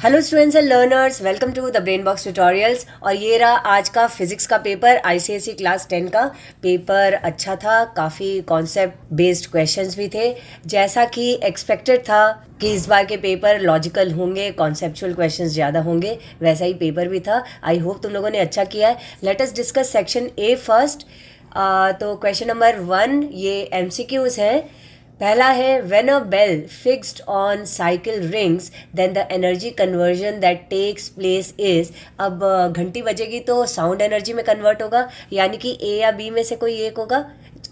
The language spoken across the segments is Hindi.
Hello students and learners, welcome to the Brain Box Tutorials. और ये रहा आज का फिजिक्स का पेपर, आईसीएसई क्लास 10 का पेपर। अच्छा था, काफ़ी कॉन्सेप्ट बेस्ड क्वेश्चंस भी थे। जैसा कि एक्सपेक्टेड था कि इस बार के पेपर लॉजिकल होंगे, कॉन्सेप्चुअल क्वेश्चंस ज़्यादा होंगे, वैसा ही पेपर भी था। आई होप तुम लोगों ने अच्छा किया है। Let us discuss section A first. तो क्वेश्चन नंबर 1 ये एमसीक्यूज है। पहला है when a bell fixed on cycle rings then the energy conversion that takes place is. अब घंटी बजेगी तो साउंड एनर्जी में कन्वर्ट होगा, यानी कि ए या बी में से कोई एक होगा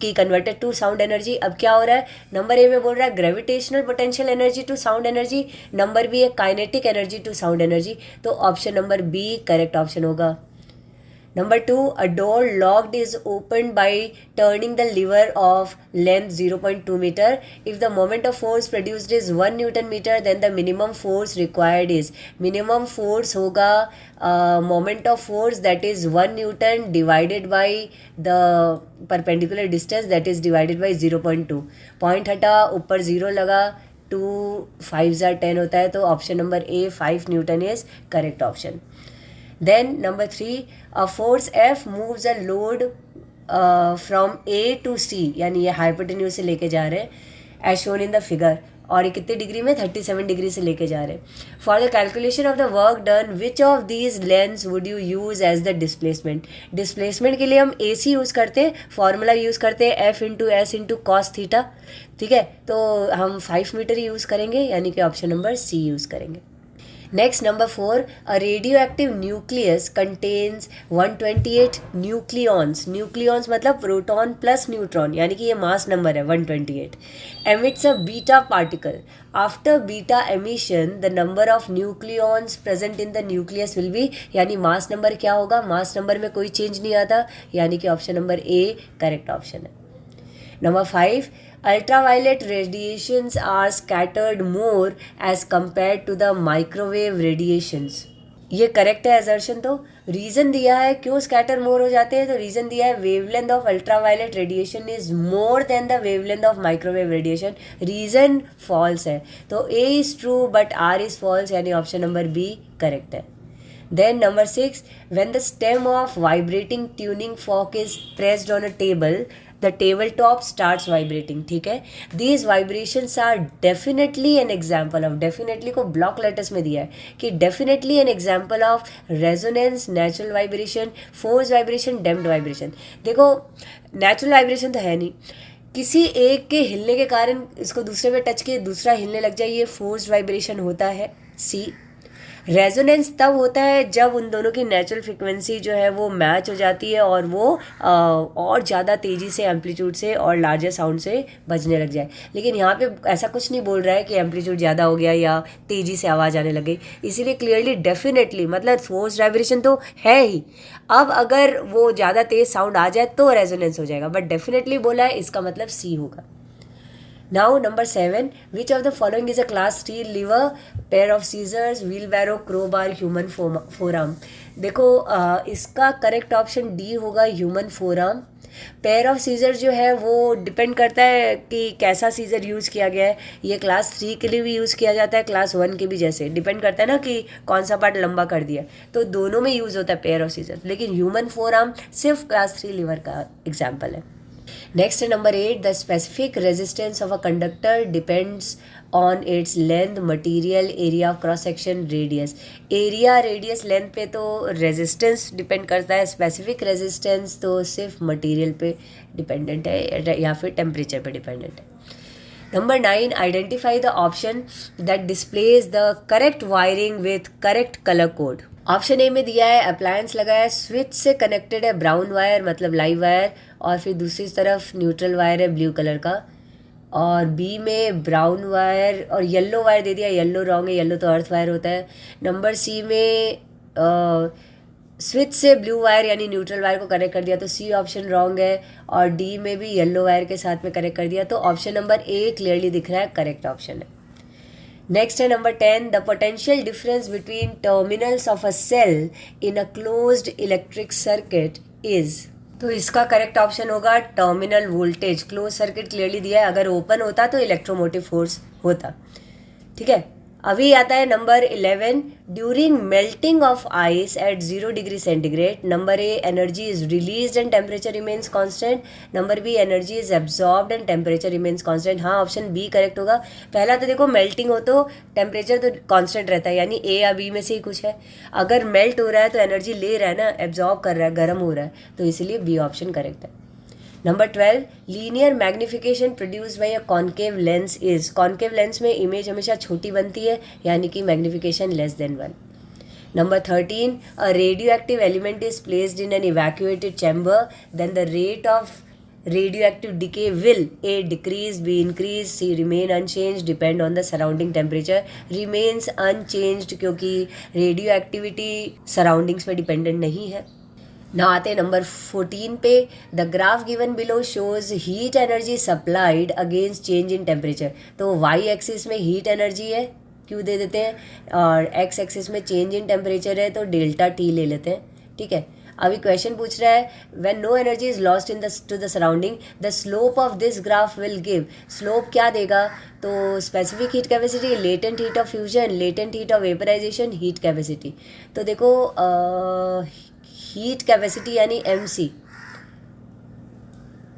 कि कन्वर्टेड टू साउंड एनर्जी। अब क्या हो रहा है, नंबर ए में बोल रहा है gravitational potential energy to sound energy, number b है kinetic energy to sound energy. तो option number B correct option होगा। Number 2, a door locked is opened by turning the lever of length 0.2 meter. If the moment of force produced is 1 Newton meter, then the minimum force required is. Minimum force होगा moment of force that is 1 Newton divided by the perpendicular distance that is divided by 0.2. Point हटा, ऊपर 0 लगा, 2 5 10 होता है, तो option number A 5 Newton is correct option. Then number 3, a force F moves a load from A to C, यानी ये हाइपोटेन्यूज से लेके जा रहे हैं as shown in the figure. और ये कितने डिग्री में, 37 डिग्री से लेके जा रहे हैं। For the calculation of the work done which of these lengths would you use as the displacement. Displacement के लिए हम ए सी यूज़ करते हैं, फॉर्मूला यूज़ करते हैं F into S into cos theta. ठीक है, तो हम 5 मीटर ही यूज़ करेंगे, यानी कि ऑप्शन नंबर सी यूज़ करेंगे। Next, number 4, a radioactive nucleus contains 128 nucleons. Nucleons मतलब प्रोटॉन प्लस न्यूट्रॉन, यानी कि ये मास नंबर है 128. Emits a beta particle. After beta emission, the number of nucleons present in the nucleus will be, यानी मास नंबर क्या होगा, मास नंबर में कोई चेंज नहीं आता, यानी कि option number A correct option है। Number 5, ultraviolet radiations are scattered more as compared to the microwave radiations. ये करेक्ट है असर्शन। तो रीज़न दिया है क्यों स्कैटर मोर हो जाते हैं, तो रीज़न दिया है wavelength of ultraviolet radiation is more than the wavelength of microwave radiation. Reason false है, तो A is true but R is false, यानी ऑप्शन नंबर बी करेक्ट है। Then number 6, when the stem of vibrating tuning fork is pressed on a table, the tabletop starts vibrating. ठीक है, these vibrations are definitely an example of, definitely को block letters में दिया है कि definitely an example of resonance, natural vibration, forced vibration, damped vibration। देखो natural vibration तो है नहीं, किसी एक के हिलने के कारण इसको दूसरे पे टच किए दूसरा हिलने लग जाए, ये फोर्स्ड वाइब्रेशन होता है। सी, रेजोनेंस तब होता है जब उन दोनों की नेचुरल फ्रिक्वेंसी जो है वो मैच हो जाती है और वो और ज़्यादा तेज़ी से एम्पलीट्यूड से और लार्जर साउंड से बजने लग जाए। लेकिन यहाँ पे ऐसा कुछ नहीं बोल रहा है कि एम्पलीट्यूड ज़्यादा हो गया या तेज़ी से आवाज़ आने लग गई, इसीलिए क्लियरली डेफिनेटली मतलब फोर्स वाइब्रेशन तो है ही। अब अगर वो ज़्यादा तेज़ साउंड आ जाए तो रेजोनेंस हो जाएगा, बट डेफिनेटली बोला है, इसका मतलब सी होगा। Now number 7, which of the following is a class 3 lever, pair of scissors, wheelbarrow, crowbar, human forearm। देखो इसका करेक्ट ऑप्शन डी होगा, human forearm. Pair of scissor जो है वो डिपेंड करता है कि कैसा सीजर यूज़ किया गया है। ये क्लास 3 के लिए भी यूज़ किया जाता है, क्लास 1 के भी, जैसे डिपेंड करता है ना कि कौन सा पार्ट लंबा कर दिया, तो दोनों में यूज़ होता है पेयर ऑफ सीजर। लेकिन ह्यूमन फोरआर्म सिर्फ क्लास 3 लीवर का एग्जाम्पल है। Next, number 8, the specific resistance of a conductor depends on its length, material, area of cross section, radius। Area, radius, length पे तो रेजिस्टेंस डिपेंड करता है, स्पेसिफिक रेजिस्टेंस तो सिर्फ मटेरियल पे डिपेंडेंट है या फिर टेम्परेचर पे डिपेंडेंट है। Number 9, identify the option that displays the correct wiring with correct color code। Option A में दिया है अप्लायंस लगा है, स्विच से कनेक्टेड है ब्राउन वायर मतलब लाइव वायर, और फिर दूसरी तरफ न्यूट्रल वायर है ब्लू कलर का, और बी में ब्राउन वायर और येलो वायर दे दिया, येलो रॉन्ग है, येलो तो अर्थ वायर होता है। नंबर सी में स्विच से ब्लू वायर यानी न्यूट्रल वायर को कनेक्ट कर दिया, तो सी ऑप्शन रॉन्ग है, और डी में भी येलो वायर के साथ में कनेक्ट कर दिया, तो ऑप्शन नंबर ए क्लियरली दिख रहा है करेक्ट ऑप्शन है। नेक्स्ट है number 10, the potential difference between terminals of a cell in a closed electric circuit is. तो इसका करेक्ट ऑप्शन होगा terminal voltage. Close circuit clearly दिया है, अगर ओपन होता तो इलेक्ट्रोमोटिव फोर्स होता। ठीक है, अभी आता है number 11, during melting of ice at 0 degree centigrade, number A energy is released and temperature remains constant, number B energy is absorbed and temperature remains constant. हाँ, ऑप्शन बी करेक्ट होगा। पहला तो देखो मेल्टिंग हो तो टेम्परेचर तो कांस्टेंट रहता है, यानी ए या बी में से ही कुछ है। अगर मेल्ट हो रहा है तो एनर्जी ले रहा है ना, एब्जॉर्ब कर रहा है, गर्म हो रहा है, तो इसलिए बी ऑप्शन करेक्ट है। Number 12, linear magnification produced by a concave lens is, concave lens में इमेज हमेशा छोटी बनती है, यानी कि magnification less than 1। Number 13, a radio active element is placed in an evacuated chamber, then the rate of radioactive decay will A decrease, B increase, C remain unchanged, depend on the surrounding temperature। remains unchanged क्योंकि रेडियो एक्टिविटी सराउंडिंग्स पे डिपेंडेंट नहीं है। ना आते नंबर 14 पे, the graph given below shows heat energy supplied against change in temperature. तो वाई एक्सिस में हीट एनर्जी है, क्यों दे देते हैं, और एक्स एक्सिस में चेंज इन टेम्परेचर है, तो डेल्टा टी ले लेते हैं। ठीक है, अभी क्वेश्चन पूछ रहा है when no energy is lost in the to the surrounding the slope of this graph will give. Slope क्या देगा, तो specific heat capacity, latent heat of fusion, latent heat of vaporisation, heat capacity. तो देखो हीट कैपेसिटी यानी एमसी,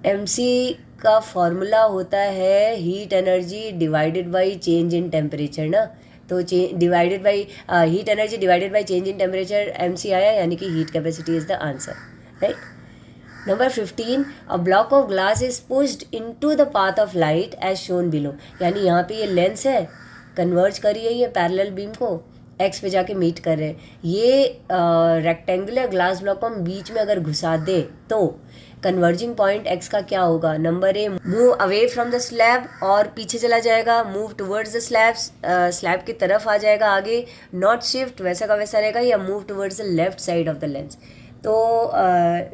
एमसी का फॉर्मूला होता है heat energy divided by change in temperature ना, तो divided by heat energy divided by change in temperature MC आया, यानी कि heat capacity is the answer, right. Number 15, a block of glass is pushed into the path of light as shown below, यानी यहाँ पे ये लेंस है, कन्वर्ज करी है ये पैरेलल बीम को, एक्स पे जाके मीट कर रहे हैं। ये रेक्टेंगुलर ग्लास ब्लॉक को हम बीच में अगर घुसा दे तो कन्वर्जिंग पॉइंट एक्स का क्या होगा, number A move away from the slab और पीछे चला जाएगा, मूव टुवर्ड्स द स्लैब की तरफ आ जाएगा आगे, नॉट शिफ्ट वैसा का वैसा रहेगा, या move towards the left side of the lens. तो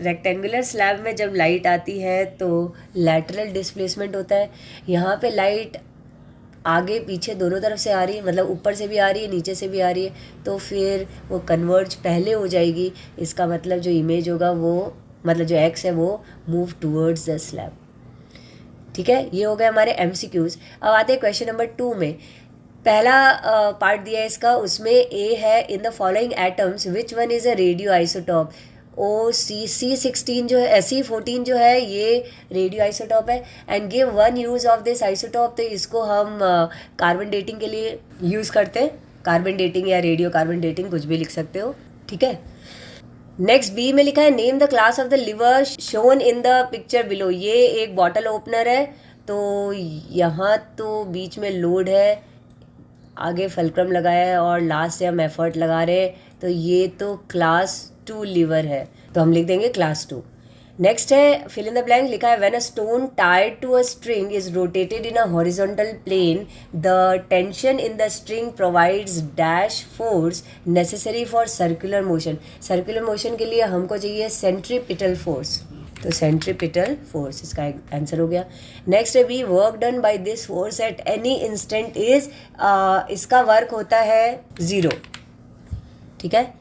रेक्टेंगुलर स्लैब में जब लाइट आती है तो लैटरल डिस्प्लेसमेंट होता है। यहाँ पे लाइट आगे पीछे दोनों तरफ से आ रही है, मतलब ऊपर से भी आ रही है, नीचे से भी आ रही है, तो फिर वो कन्वर्ज पहले हो जाएगी। इसका मतलब जो इमेज होगा वो, मतलब जो एक्स है वो मूव टूवर्ड्स द स्लैब। ठीक है, ये हो गए हमारे एमसीक्यूज। अब आते हैं क्वेश्चन नंबर 2 में। पहला पार्ट दिया है इसका, उसमें ए है in the following atoms which one is a radio isotope. C16 जो है, C14 जो है ये रेडियो आइसोटॉप है, and give one use of this isotope. तो इसको हम कार्बन डेटिंग के लिए यूज़ करते हैं, कार्बन डेटिंग या रेडियो कार्बन डेटिंग कुछ भी लिख सकते हो। ठीक है, नेक्स्ट बी में लिखा है name the class of the liver shown in the picture below. ये एक बॉटल ओपनर है, तो यहाँ तो बीच में लोड है, आगे फलक्रम लगाया है और लास्ट से हम एफर्ट लगा रहे हैं, तो ये तो क्लास 2 लीवर है, तो हम लिख देंगे क्लास 2। नेक्स्ट है फिल इन द ब्लैंक, लिखा है when a stone tied to a string is rotated in a horizontal plane the tension in the string provides dash force necessary for circular motion. Circular motion के लिए हमको चाहिए सेंट्रीपिटल फोर्स, तो सेंट्रीपिटल फोर्स इसका आंसर हो गया। नेक्स्ट है B work done by this force at any instant is, इसका वर्क होता है 0। ठीक है,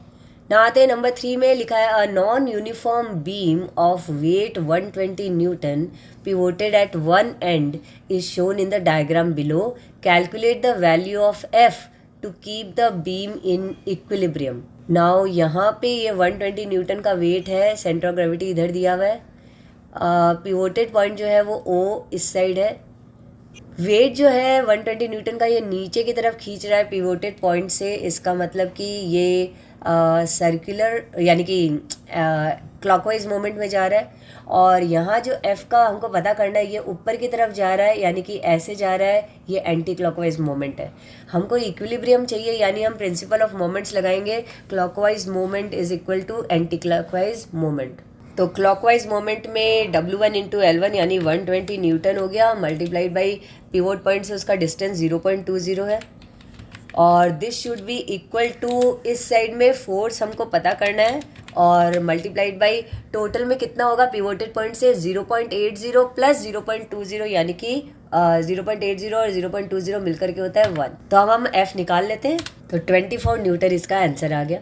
ना आते हैं नंबर 3 में, लिखा है a non uniform beam of weight 120 newton pivoted at one end is shown in the diagram below, calculate the value of F to keep the beam in equilibrium. Now यहाँ पे ये 120 न्यूटन का वेट है, सेंटर ऑफ ग्रेविटी इधर दिया हुआ है, पिवोटेड पॉइंट जो है वो ओ इस साइड है, वेट जो है 120 न्यूटन का ये नीचे की तरफ खींच रहा है पिवोटेड पॉइंट से। इसका मतलब कि ये सर्कुलर यानी कि क्लॉकवाइज मोमेंट में जा रहा है, और यहाँ जो एफ़ का हमको पता करना है, ये ऊपर की तरफ जा रहा है, यानी कि ऐसे जा रहा है, ये एंटी क्लॉकवाइज मोमेंट है। हमको इक्विलिब्रियम चाहिए, यानी हम प्रिंसिपल ऑफ मोमेंट्स लगाएंगे, clockwise moment is equal to anti clockwise moment. तो क्लॉकवाइज मोमेंट में W1 इंटू L1 यानी 120 न्यूटन हो गया, मल्टीप्लाइड बाई पिवोट पॉइंट से उसका डिस्टेंस 0.20 है, और this should be equal to, इस साइड में फोर्स हमको पता करना है, और मल्टीप्लाइड बाई टोटल में कितना होगा पिवोटेड पॉइंट से 0.80 प्लस 0.20, यानी कि 0.80 और 0.20 मिलकर के होता है 1। तो अब हम F निकाल लेते हैं, तो 24 न्यूटन इसका आंसर आ गया।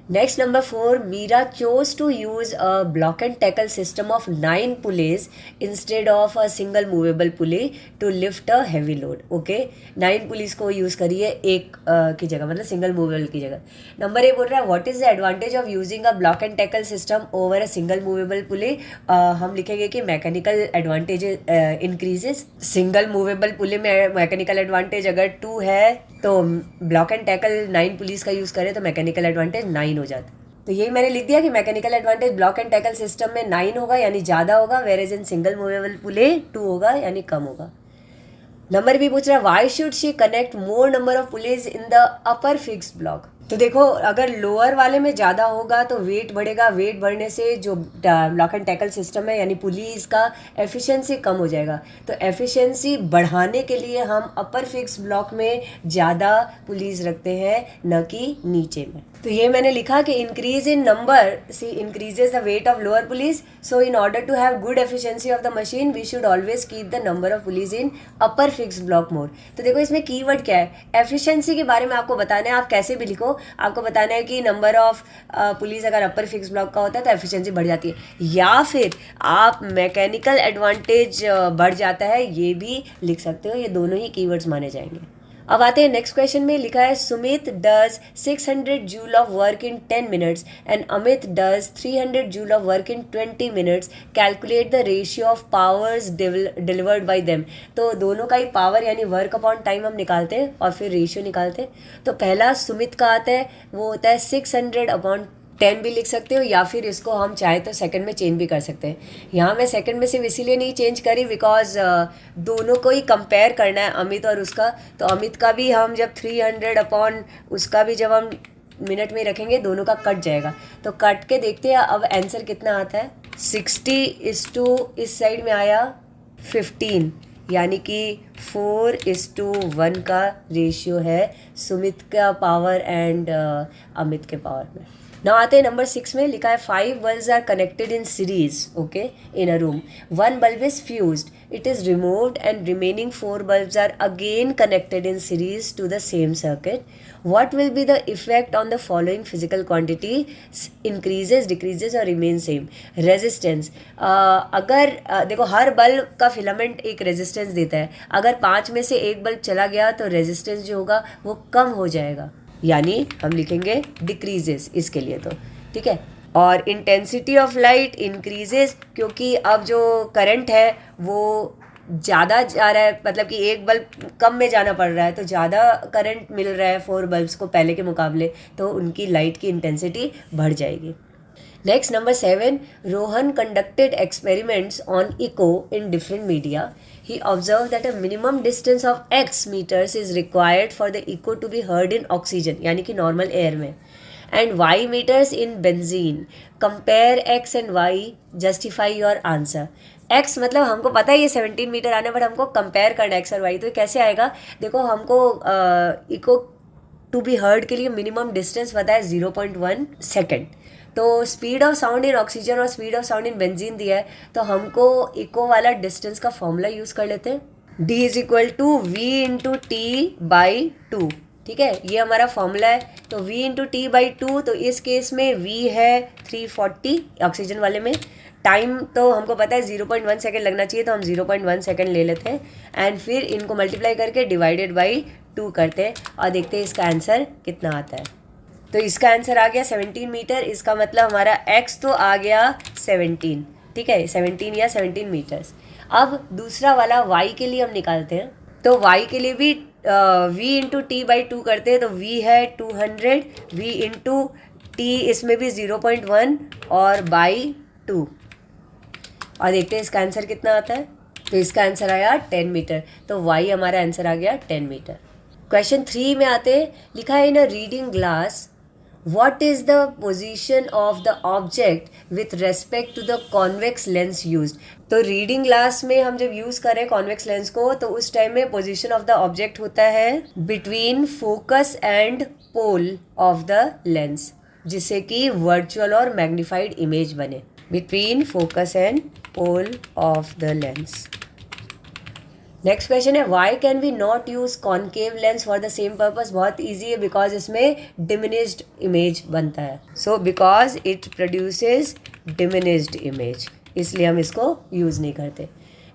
Next, number 4, Mira chose to use a block and tackle system of 9 pulleys instead of a single movable pulley to lift a heavy load. Okay, 9 pulleys को यूज़ करिए एक की जगह, मतलब सिंगल मूवेबल की जगह. नंबर ए बोल रहा है what is the advantage of using a block and tackle system over a single movable pulley. हम लिखेंगे कि mechanical advantage increases. Single movable pulley में मैकेनिकल एडवांटेज अगर 2 है तो ब्लॉक एंड टैकल 9 पुलिस का यूज़ करें तो मैकेनिकल एडवांटेज 9 हो जाता. तो यही मैंने लिख दिया कि mechanical advantage block and tackle system में 9 होगा यानी ज़्यादा होगा, whereas in single movable pulley 2 होगा यानी कम होगा. नंबर भी पूछ रहा है why should she connect more number of pulleys in the upper fix block. तो देखो अगर लोअर वाले में ज़्यादा होगा तो वेट बढ़ेगा, वेट बढ़ने से जो ब्लॉक एंड टैकल सिस्टम है यानी पुलीज का एफिशिएंसी कम हो जाएगा. तो एफिशिएंसी बढ़ाने के लिए हम अपर फिक्स ब्लॉक में ज़्यादा पुलीज रखते हैं न कि नीचे में. तो ये मैंने लिखा कि increase in number c increases the weight of lower pulleys. So in order to have good efficiency of the machine we should always keep the number of pulleys in upper fix block more. तो देखो इसमें कीवर्ड क्या है, एफिशिएंसी के बारे में आपको बताना है. आप कैसे भी लिखो, आपको बताना है कि नंबर ऑफ पुलिस अगर अपर फिक्स ब्लॉक का होता है तो एफिशिएंसी बढ़ जाती है, या फिर आप मैकेनिकल एडवांटेज बढ़ जाता है, ये भी लिख सकते हो. ये दोनों ही कीवर्ड्स माने जाएंगे. अब आते हैं नेक्स्ट क्वेश्चन में. लिखा है Sumit does 600 joule of work in 10 minutes and Amit does 300 joule of work in 20 minutes. Calculate the ratio of powers delivered by them. तो दोनों का ही पावर यानी वर्क अपॉन टाइम हम निकालते हैं और फिर रेशियो निकालते हैं. तो पहला सुमित का आता है, वो होता है 600 अपॉन 10 भी लिख सकते हो, या फिर इसको हम चाहे तो सेकंड में चेंज भी कर सकते हैं. यहाँ मैं सेकंड में सिर्फ इसीलिए नहीं चेंज करी बिकॉज दोनों को ही कंपेयर करना है, अमित और उसका. तो अमित का भी हम जब 300 अपॉन उसका भी जब हम मिनट में रखेंगे दोनों का कट जाएगा. तो कट के देखते हैं अब आंसर कितना आता है. 60:, इस साइड में आया 15 यानी कि 4:1 का रेशियो है सुमित का पावर एंड अमित के पावर में. ना आते हैं नंबर 6 में. लिखा है 5 bulbs are connected in series okay in a room. 1 bulb is fused, it is removed and remaining 4 bulbs are again connected in series to the same circuit. What will be the effect on the following physical quantity? Increases, decreases or remains same. Resistance. अगर देखो हर बल्ब का फिलामेंट एक रेजिस्टेंस देता है. अगर 5 में से एक बल्ब चला गया तो रेजिस्टेंस जो होगा वो कम हो जाएगा, यानी हम लिखेंगे डिक्रीजेस इसके लिए. तो ठीक है. और इंटेंसिटी ऑफ लाइट इंक्रीजेस, क्योंकि अब जो करंट है वो ज़्यादा जा रहा है, मतलब कि एक बल्ब कम में जाना पड़ रहा है तो ज़्यादा करंट मिल रहा है 4 बल्ब्स को पहले के मुकाबले, तो उनकी लाइट की इंटेंसिटी बढ़ जाएगी. Next, number 7, Rohan conducted experiments on echo in different media. He observed that a minimum distance of x meters is required for the echo to be heard in oxygen, यानी कि normal air में, and y meters in benzene. Compare x and y, justify your answer. x मतलब हमको पता है ये 17 मीटर आना, बट हमको कंपेयर करना x और y. तो कैसे आएगा, देखो हमको इको टू बी हर्ड के लिए मिनिमम डिस्टेंस पता है 0.1 सेकेंड. तो speed of sound in oxygen और speed of sound in benzene दिया है, तो हमको इको वाला डिस्टेंस का फॉर्मूला यूज़ कर लेते हैं. d = v/t/2. ठीक है, ये हमारा फॉर्मूला है. तो v/t/2, तो इस केस में v है 340 ऑक्सीजन वाले में. टाइम तो हमको पता है 0.1 सेकेंड लगना चाहिए, तो हम 0.1 सेकेंड ले लेते हैं एंड फिर इनको मल्टीप्लाई करके डिवाइडेड बाई 2 करते हैं और देखते हैं इसका आंसर कितना आता है. तो इसका आंसर आ गया 17 मीटर. इसका मतलब हमारा x तो आ गया 17. ठीक है, 17 या 17 मीटर्स. अब दूसरा वाला y के लिए हम निकालते हैं. तो y के लिए भी v/t/2 करते हैं. तो v है 200, v/t इसमें भी 0.1 और बाई 2, और देखते हैं इसका आंसर कितना आता है. तो इसका आंसर आया 10 मीटर. तो y हमारा आंसर आ गया 10 मीटर. क्वेश्चन 3 में आते हैं. लिखा है in a reading glass what is the position of the object with respect to the convex lens used. तो रीडिंग ग्लास में हम जब यूज़ करें कॉन्वेक्स लेंस को, तो उस टाइम में पोजीशन ऑफ द ऑब्जेक्ट होता है between focus and pole of the lens, जिससे कि वर्चुअल और मैग्नीफाइड इमेज बने. Between focus and pole of the lens. Next question है why can we not use concave lens for the same purpose. बहुत ईजी है, बिकॉज इसमें डिमिनिश्ड इमेज बनता है। So because it produces diminished image, इसलिए हम इसको यूज़ नहीं करते।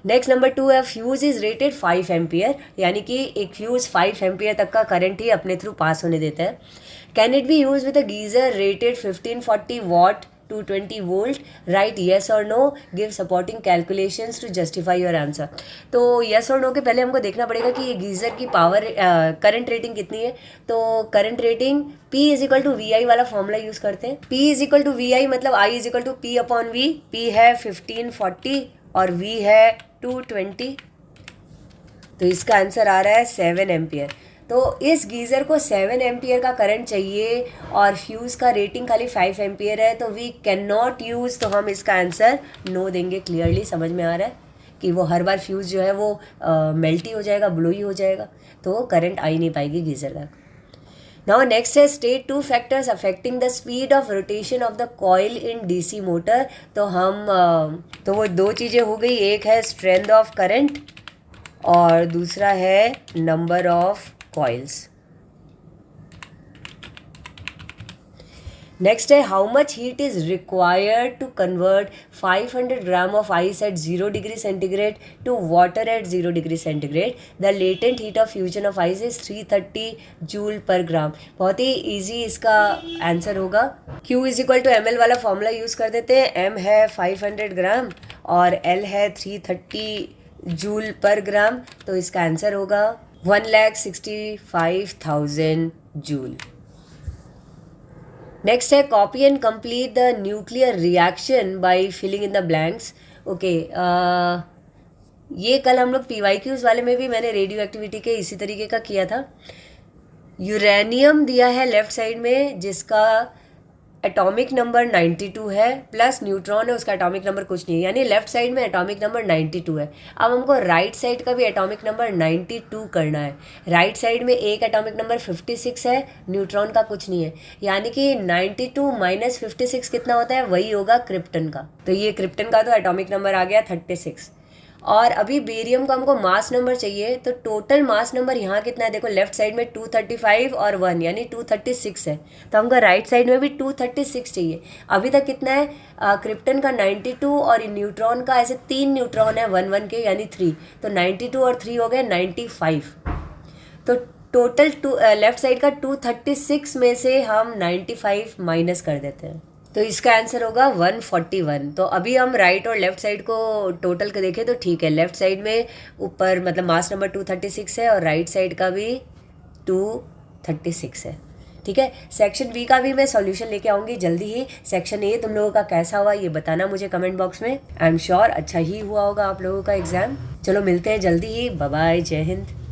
नेक्स्ट नंबर 2 है फ्यूज़ इज़ रेटेड 5 एम्पियर, यानी कि एक फ्यूज़ 5 एम्पियर तक का करंट ही अपने थ्रू पास होने देता है। Can it be use with a geyser rated 1540 watt 220 volt, right yes और no, give supporting calculations to justify your answer. तो येस और नो के पहले हमको देखना पड़ेगा कि ये गीज़र की पावर करंट रेटिंग कितनी है। तो current rating P is equal to V I वाला फॉर्मूला यूज़ करते हैं। P is equal to V I मतलब I is equal to P upon V। P है 1540 और V है 220, तो इसका आंसर आ रहा है 7 एम्पियर। तो इस गीज़र को 7 एम्पियर का करंट चाहिए और फ्यूज़ का रेटिंग खाली 5 एम्पियर है, तो वी कैन नॉट यूज़, तो हम इसका आंसर नो देंगे। क्लियरली समझ में आ रहा है कि वो हर बार फ्यूज़ जो है वो मेल्ट ही हो जाएगा, ब्लो ही हो जाएगा, तो करंट आ ही नहीं पाएगी गीज़र तक। नाउ नेक्स्ट है state 2 factors affecting the speed of rotation of the coil in DC motor. तो हम तो वो दो चीज़ें हो गई, एक है स्ट्रेंथ ऑफ करंट और दूसरा है नंबर ऑफ कॉइल्स। नेक्स्ट है how much heat is required to convert 500 gram of ice at 0 degree centigrade to water at 0 degree centigrade. The latent heat of fusion of ice is 330 joule per gram. बहुत ही ईजी इसका आंसर होगा। Q is equal to ml वाला फॉर्मूला यूज़ कर देते हैं। M है 500 ग्राम और L है 330 जूल पर ग्राम, तो इसका आंसर होगा 1,65,000 जूल। नेक्स्ट है copy and complete the nuclear reaction by filling in the blanks. Okay, ये कल हम लोग PYQs वाले में भी मैंने रेडियो एक्टिविटी के इसी तरीके का किया था। यूरेनियम दिया है लेफ्ट साइड में जिसका एटॉमिक नंबर 92 है, प्लस न्यूट्रॉन है उसका एटॉमिक नंबर कुछ नहीं है, यानी लेफ्ट साइड में एटॉमिक नंबर 92 है। अब हमको राइट साइड का भी एटॉमिक नंबर 92 करना है। राइट साइड में एक एटॉमिक नंबर 56 है, न्यूट्रॉन का कुछ नहीं है, यानी कि 92 माइनस 56 कितना होता है, वही होगा क्रिप्टन का। तो ये क्रिप्टन का तो एटॉमिक नंबर आ गया 36। और अभी बेरियम का हमको मास नंबर चाहिए, तो टोटल मास नंबर यहाँ कितना है, देखो लेफ्ट साइड में 235 और 1 यानी 236 है, तो हमको राइट साइड में भी 236 चाहिए। अभी तक कितना है, क्रिप्टन का 92 और न्यूट्रॉन का ऐसे 3 न्यूट्रॉन है 1 1 के यानी 3, तो 92 और 3 हो गए 95। तो टोटल लेफ्ट साइड का 236 में से हम 95 माइनस कर देते हैं, तो इसका आंसर होगा 141। तो अभी हम राइट और लेफ्ट साइड को टोटल के देखें तो ठीक है, लेफ्ट साइड में ऊपर मतलब मास नंबर 236 है और राइट साइड का भी 236 है। ठीक है, सेक्शन बी का भी मैं सॉल्यूशन लेके आऊँगी जल्दी ही। सेक्शन ए तुम लोगों का कैसा हुआ ये बताना मुझे कमेंट बॉक्स में। आई एम श्योर अच्छा ही हुआ होगा आप लोगों का एग्जाम। चलो मिलते हैं जल्दी ही, बाय बाय, जय हिंद।